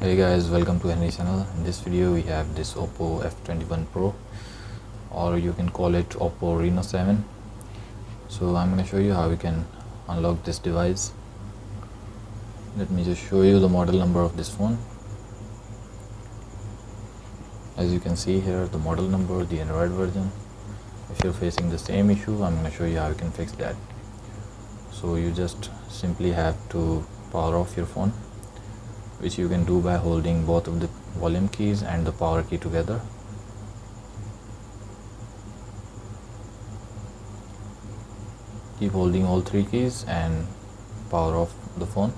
Hey guys, welcome to Henry channel. In this video we have this Oppo F21 Pro, or you can call it Oppo Reno7. So I'm going to show you how you can unlock this device. Let me just show you the model number of this phone. As you can see here, the model number, the Android version. If you're facing the same issue, I'm going to show you how you can fix that. So you just simply have to power off your phone, which you can do by holding both of the volume keys and the power key together. Keep holding all three keys and power off the phone.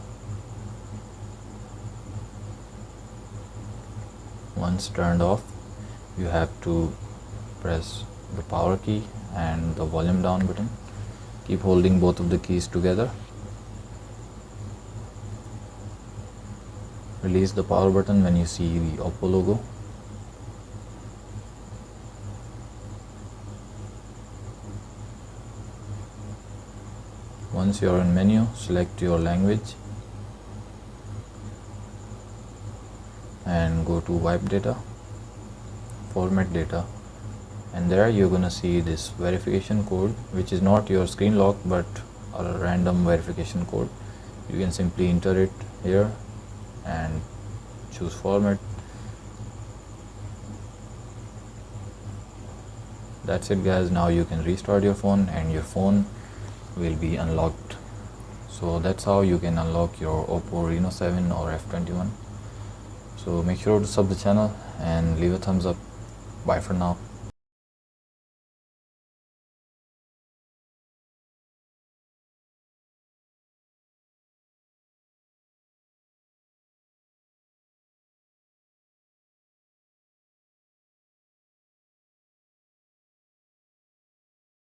Once turned off, you have to press the power key and the volume down button. Keep holding both of the keys together. Release the power button when you see the Oppo logo. Once you are in menu, select your language and go to wipe data, format data, and there you're gonna see this verification code, which is not your screen lock but a random verification code. You can simply enter it here and choose format. That's it guys. Now you can restart your phone and your phone will be unlocked. So that's how you can unlock your Oppo Reno7 or F21. So make sure to sub the channel and leave a thumbs up. Bye for now.